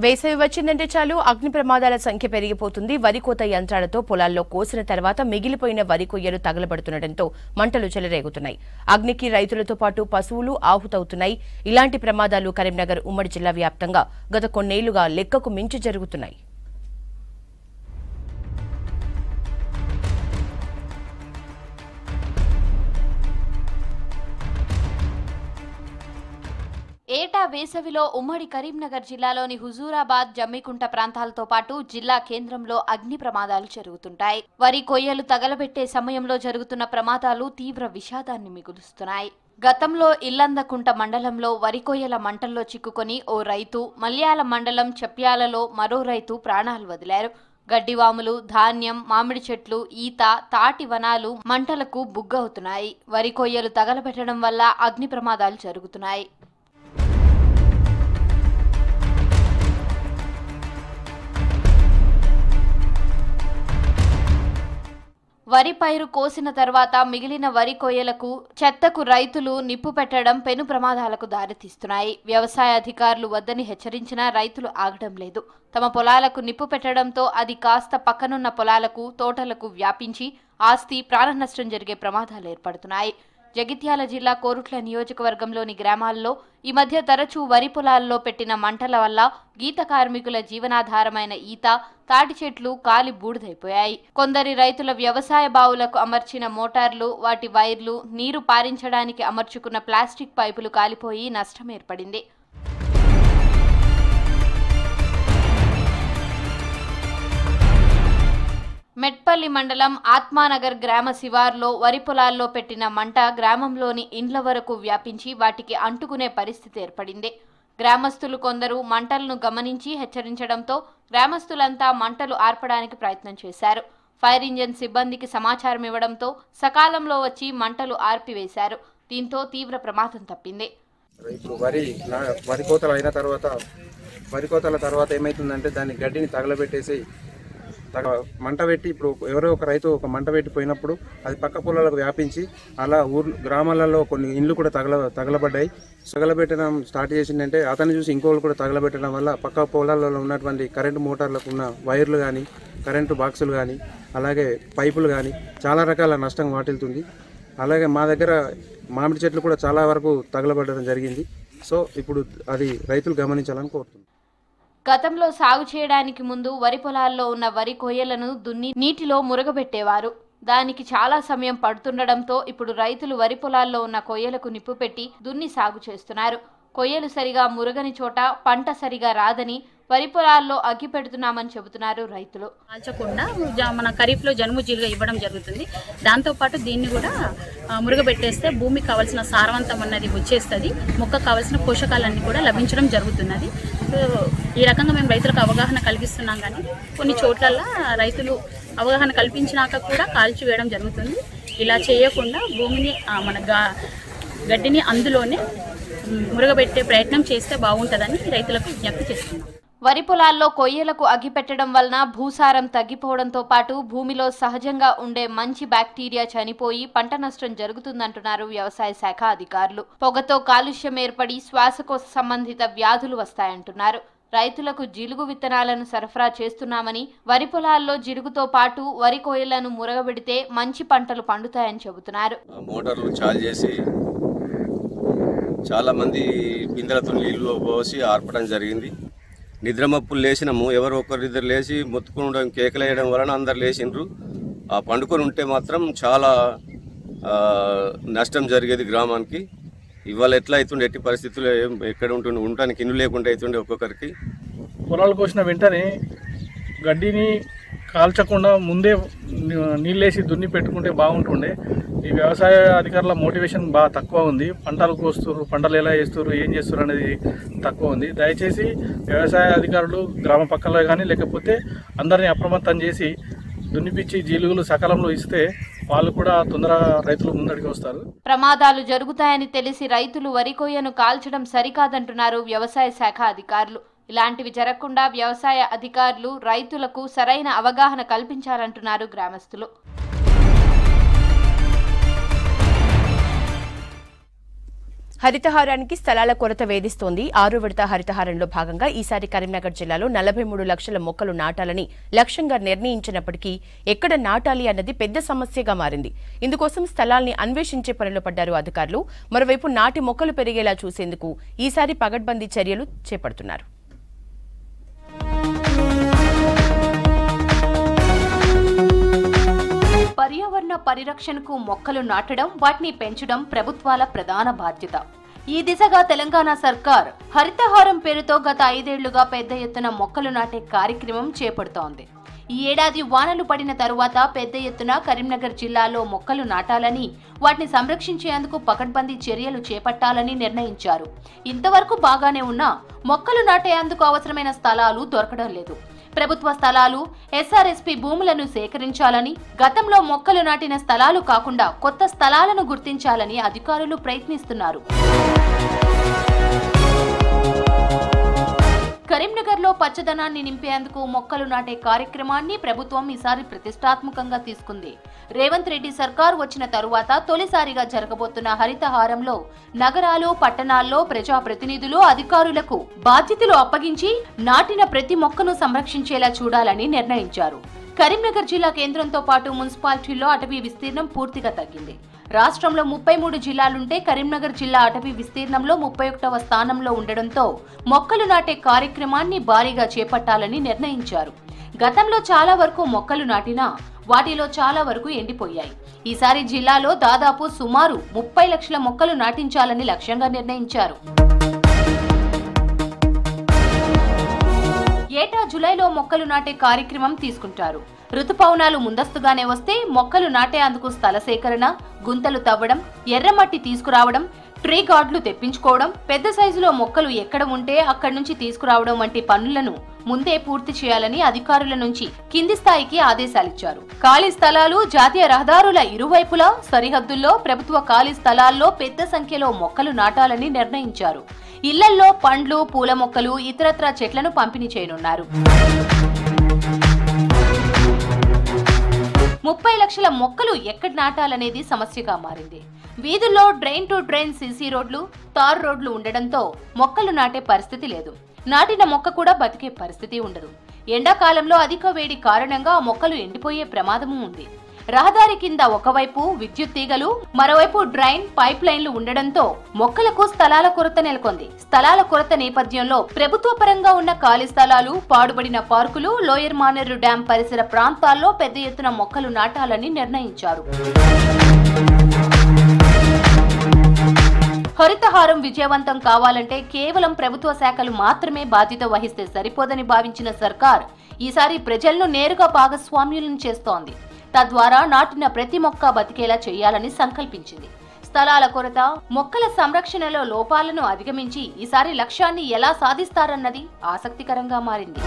వేసవి వచ్చిందంటే చాలు అగ్ని ప్రమాదాల సంఖ్య పెరిగిపోతుంది. వరి కోత యంత్రాలతో పొలాల్లో కోసిన తర్వాత మిగిలిపోయిన వరి కొయ్యలు తగలబడుతుండటంతో మంటలు చెలరేగుతున్నాయి. అగ్నికి రైతులతో పాటు పశువులు ఆహుతవుతున్నాయి. ఇలాంటి ప్రమాదాలు కరీంనగర్ ఉమ్మడి జిల్లా వ్యాప్తంగా గత కొన్నేళ్లుగా లెక్కకు మించి జరుగుతున్నాయి. ఏటా వేసవిలో ఉమ్మడి కరీంనగర్ జిల్లాలోని హుజూరాబాద్, జమ్మికుంట ప్రాంతాలతో పాటు జిల్లా కేంద్రంలో అగ్ని ప్రమాదాలు జరుగుతుంటాయి. వరి కొయ్యలు తగలబెట్టే సమయంలో జరుగుతున్న ప్రమాదాలు తీవ్ర విషాదాన్ని మిగులుస్తున్నాయి. గతంలో ఇల్లందకుంట మండలంలో వరి కొయ్యల మంటల్లో చిక్కుకొని ఓ రైతు, మల్యాల మండలం చెప్యాలలో మరో రైతు ప్రాణాలు వదిలారు. గడ్డివాములు, ధాన్యం, మామిడి చెట్లు, ఈత, తాటి వనాలు మంటలకు బుగ్గవుతున్నాయి. వరి కొయ్యలు తగలబెట్టడం వల్ల అగ్ని ప్రమాదాలు జరుగుతున్నాయి. వరి పైరు కోసిన తర్వాత మిగిలిన వరి కొయ్యలకు, చెత్తకు రైతులు నిప్పు పెట్టడం పెను ప్రమాదాలకు దారితీస్తున్నాయి. వ్యవసాయ అధికారులు వద్దని హెచ్చరించినా రైతులు ఆగడం లేదు. తమ పొలాలకు నిప్పు పెట్టడంతో అది కాస్త పక్కనున్న పొలాలకు, తోటలకు వ్యాపించి ఆస్తి, ప్రాణ నష్టం జరిగే ప్రమాదాలు ఏర్పడుతున్నాయి. జగిత్యాల జిల్లా కోరుట్ల నియోజకవర్గంలోని గ్రామాల్లో ఈ మధ్య తరచూ వరి పొలాల్లో పెట్టిన మంటల వల్ల గీత కార్మికుల జీవనాధారమైన ఈత, తాటి చెట్లు కాలి బూడిదైపోయాయి. కొందరి రైతుల వ్యవసాయ బావులకు అమర్చిన మోటార్లు, వాటి వైర్లు, నీరు పారించడానికి అమర్చుకున్న ప్లాస్టిక్ పైపులు కాలిపోయి నష్టం ఏర్పడింది. మెట్పల్లి మండలం ఆత్మానగర్ గ్రామ శివార్లో వరి పొలాల్లో పెట్టిన మంట గ్రామంలోని ఇండ్ల వరకు వ్యాపించి వాటికి అంటుకునే పరిస్థితి ఏర్పడింది. గ్రామస్తులు కొందరు మంటలను గమనించి హెచ్చరించడంతో గ్రామస్తులంతా మంటలు ఆర్పడానికి ప్రయత్నం చేశారు. ఫైర్ ఇంజిన్ సిబ్బందికి సమాచారం ఇవ్వడంతో సకాలంలో వచ్చి మంటలు ఆర్పివేశారు. దీంతో తీవ్ర ప్రమాదం తప్పింది. ఇప్పుడు వరి కోతల తర్వాత ఏమైతుందంటే దాన్ని గడ్డిని తగలబెట్టేసి మంట పెట్టి, ఇప్పుడు ఎవరో ఒక రైతు ఒక మంట పెట్టిపోయినప్పుడు అది పక్క పొలాలకు వ్యాపించి అలా గ్రామాలలో కొన్ని ఇండ్లు కూడా తగలబడ్డాయి. తగలబెట్టడం స్టార్ట్ చేసిందంటే అతన్ని చూసి ఇంకోళ్ళు కూడా తగలబెట్టడం వల్ల పక్క పొలాలలో ఉన్నటువంటి కరెంటు మోటార్లకు ఉన్న వైర్లు కానీ, కరెంటు బాక్సులు కానీ, అలాగే పైపులు కానీ చాలా రకాల నష్టం వాటిల్తుంది. అలాగే మా దగ్గర మామిడి చెట్లు కూడా చాలా వరకు తగలబడడం జరిగింది. సో ఇప్పుడు అది రైతులు గమనించాలని కోరుతున్నాను. గతంలో సాగు చేయడానికి ముందు వరి పొలాల్లో ఉన్న వరి కొయ్యలను దున్ని నీటిలో మురగబెట్టేవారు. దానికి చాలా సమయం పడుతుండడంతో ఇప్పుడు రైతులు వరి పొలాల్లో ఉన్న కొయ్యలకు నిప్పు పెట్టి దున్ని సాగు చేస్తున్నారు. కొయ్యలు సరిగా మురగని చోట పంట సరిగా రాదని వరి పొలాల్లో అగ్గి పెడుతున్నామని చెబుతున్నారు రైతులు. కాల్చకుండా మన ఖరీఫ్లో జనుము జీలుగా ఇవ్వడం జరుగుతుంది. దాంతోపాటు దీన్ని కూడా మురగబెట్టేస్తే భూమికి కావాల్సిన సారవంతం అన్నది వచ్చేస్తుంది. మొక్కకు కావాల్సిన పోషకాలన్నీ కూడా లభించడం జరుగుతున్నది. ఈ రకంగా మేము రైతులకు అవగాహన కలిగిస్తున్నాం. కానీ కొన్ని చోట్లల్లో రైతులు అవగాహన కల్పించినాక కూడా కాల్చి వేయడం జరుగుతుంది. ఇలా చేయకుండా భూమిని మన గడ్డిని అందులోనే మురగబెట్టే ప్రయత్నం చేస్తే బాగుంటుందని రైతులకు విజ్ఞప్తి చేస్తున్నాం. వరి పొలాల్లో కొయ్యలకు అగ్గి పెట్టడం వలన భూసారం తగ్గిపోవడంతో పాటు భూమిలో సహజంగా ఉండే మంచి బ్యాక్టీరియా చనిపోయి పంట నష్టం జరుగుతుందంటున్నారు వ్యవసాయ శాఖ అధికారులు. పొగతో కాలుష్యం ఏర్పడి శ్వాసకోశ సంబంధిత వ్యాధులు వస్తాయంటున్నారు. రైతులకు జిలుగు విత్తనాలను సరఫరా చేస్తున్నామని, వరి పొలాల్లో జిలుగుతో పాటు వరి కొయ్యలను మురగబెడితే మంచి పంటలు పండుతాయని చెబుతున్నారు. మోటార్లు చాలు చేసి చాలా మంది బిందెలతో నీళ్లు పోసి ఆర్పడం జరిగింది. నిద్రమప్పులు లేచినాము, ఎవరు ఒకరిద్దరు లేచి మొత్తుకోవడం, కేకలు వేయడం వలన అందరు లేచిండ్రు. ఆ పండుకొని ఉంటే మాత్రం చాలా నష్టం జరిగేది గ్రామానికి. ఇవాళ ఎట్లా అవుతుండే, ఎట్టి పరిస్థితుల్లో ఎక్కడ ఉంటుండే, ఉండటానికి ఇల్లు లేకుండా అవుతుండే. ఒక్కొక్కరికి పొలాలు కోసిన వెంటనే గడ్డిని కాల్చకుండా ముందే నీళ్ళేసి దున్ని పెట్టుకుంటే బాగుంటుండే. ఈ వ్యవసాయ అధికారుల మోటివేషన్ బాగా తక్కువ ఉంది. పంటలు కోస్తున్నారు, పంటలు ఎలా వేస్తున్నారు, ఏం చేస్తున్నారు అనేది తక్కువ ఉంది. దయచేసి వ్యవసాయ అధికారులు గ్రామ పక్కలో కానీ లేకపోతే అందరినీ అప్రమత్తం చేసి దున్నిపిచ్చి జీలుగులు సకాలంలో ఇస్తే వాళ్ళు కూడా తొందరగా రైతులు ముందడికి వస్తారు. ప్రమాదాలు జరుగుతాయని తెలిసి రైతులు వరి కొయ్యను కాల్చడం సరికాదంటున్నారు వ్యవసాయ శాఖ అధికారులు. ఇలాంటివి జరగకుండా వ్యవసాయ అధికారులు రైతులకు సరైన అవగాహన కల్పించాలంటున్నారు గ్రామస్తులు. హరితహారానికి స్థలాల కొరత వేధిస్తోంది. 6వ విడత హరితహారంలో భాగంగా ఈసారి కరీంనగర్ జిల్లాలో 43 లక్షల మొక్కలు నాటాలని లక్ష్యంగా నిర్ణయించినప్పటికీ ఎక్కడ నాటాలి అన్నది పెద్ద సమస్యగా మారింది. ఇందుకోసం స్థలాల్ని అన్వేషించే పనిలో పడ్డారు అధికారులు. మరోవైపు నాటి మొక్కలు పెరిగేలా చూసేందుకు ఈసారి పగడ్బందీ చర్యలు చేపడుతున్నారు. పర్యావరణ పరిరక్షణకు మొక్కలు నాటడం, వాటిని పెంచడం ప్రభుత్వాల ప్రధాన బాధ్యత. ఈ దిశగా తెలంగాణ సర్కార్ హరితహారం పేరుతో గత 5 ఏళ్లుగా పెద్ద ఎత్తున మొక్కలు నాటే కార్యక్రమం చేపడుతోంది. ఈ ఏడాది వానలు పడిన తరువాత పెద్ద ఎత్తున కరీంనగర్ జిల్లాలో మొక్కలు నాటాలని, వాటిని సంరక్షించేందుకు పకడ్బందీ చర్యలు చేపట్టాలని నిర్ణయించారు. ఇంతవరకు బాగానే ఉన్నా మొక్కలు నాటేందుకు అవసరమైన స్థలాలు దొరకడం లేదు. ప్రభుత్వ స్థలాలు, ఎస్ఆర్ఎస్పీ భూములను సేకరించాలని, గతంలో మొక్కలు నాటిన స్థలాలు కాకుండా కొత్త స్థలాలను గుర్తించాలని అధికారులు ప్రయత్నిస్తున్నారు. కరీంనగర్లో పచ్చదనాన్ని నింపేందుకు మొక్కలు నాటే కార్యక్రమాన్ని ప్రభుత్వం ఈసారి ప్రతిష్టాత్మకంగా తీసుకుంది. రేవంత్ రెడ్డి సర్కార్ వచ్చిన తరువాత తొలిసారిగా జరగబోతున్న హరితహారంలో నగరాలు, పట్టణాల్లో ప్రజాప్రతినిధులు, అధికారులకు బాధ్యతలు అప్పగించి నాటిన ప్రతి మొక్కను సంరక్షించేలా చూడాలని నిర్ణయించారు. కరీంనగర్ జిల్లా కేంద్రంతో పాటు మున్సిపాలిటీల్లో అటవీ విస్తీర్ణం పూర్తిగా తగ్గింది. రాష్ట్రంలో 33 జిల్లాలుంటే కరీంనగర్ జిల్లా అటవీ విస్తీర్ణంలో 31వ స్థానంలో ఉండడంతో మొక్కలు నాటే కార్యక్రమాన్ని భారీగా చేపట్టాలని నిర్ణయించారు. గతంలో చాలా వరకు మొక్కలు నాటినా వాటిలో చాలా వరకు ఎండిపోయాయి. ఈసారి జిల్లాలో దాదాపు సుమారు 30 లక్షల మొక్కలు నాటించాలని లక్ష్యంగా నిర్ణయించారు. ఏటా జులైలో మొక్కలు నాటే కార్యక్రమం తీసుకుంటారు. ఋతుపవనాలు ముందస్తుగానే వస్తే మొక్కలు నాటేందుకు స్థల సేకరణ, గుంతలు తవ్వడం, ఎర్రమట్టి తీసుకురావడం, ట్రీ గార్డులు తెప్పించుకోవడం, పెద్ద సైజులో మొక్కలు ఎక్కడ ఉంటే అక్కడి నుంచి తీసుకురావడం వంటి పనులను ముందే పూర్తి చేయాలని అధికారుల నుంచి కింది స్థాయికి ఆదేశాలిచ్చారు. ఖాళీ స్థలాలు, జాతీయ రహదారుల ఇరువైపులా సరిహద్దుల్లో ప్రభుత్వ ఖాళీ స్థలాల్లో పెద్ద సంఖ్యలో మొక్కలు నాటాలని నిర్ణయించారు. ఇళ్లల్లో పండ్లు, పూల మొక్కలు, ఇతరత్రా చెట్లను పంపిణీ చేయనున్నారు. 30 లక్షల మొక్కలు ఎక్కడ నాటాలనేది సమస్యగా మారింది. వీధుల్లో డ్రైన్ టు డ్రైన్ సీసీ రోడ్లు, తార్ రోడ్లు ఉండడంతో మొక్కలు నాటే పరిస్థితి లేదు. నాటిన మొక్క కూడా బతికే పరిస్థితి ఉండదు. ఎండాకాలంలో అధిక వేడి కారణంగా ఆ మొక్కలు ఎండిపోయే ప్రమాదము ఉంది. రహదారి కింద ఒకవైపు విద్యుత్ తీగలు, మరోవైపు డ్రైన్, పైప్ లైన్లు ఉండడంతో మొక్కలకు స్థలాల కొరత నెలకొంది. స్థలాల కొరత నేపథ్యంలో ప్రభుత్వ పరంగా ఉన్న ఖాళీ స్థలాలు, పాడుబడిన పార్కులు, లోయర్ మానేరు డ్యాం పరిసర ప్రాంతాల్లో పెద్ద ఎత్తున మొక్కలు నాటాలని నిర్ణయించారు. హరితహారం విజయవంతం కావాలంటే కేవలం ప్రభుత్వ శాఖలు మాత్రమే బాధ్యత వహిస్తే సరిపోదని భావించిన సర్కార్ ఈసారి ప్రజలను నేరుగా భాగస్వామ్యులను చేస్తోంది. తద్వారా నాటిన ప్రతి మొక్క బతికేలా చేయాలని సంకల్పించింది. స్థలాల కొరత, మొక్కల సంరక్షణలో లోపాలను అధిగమించి ఈసారి లక్ష్యాన్ని ఎలా సాధిస్తారన్నది ఆసక్తికరంగా మారింది.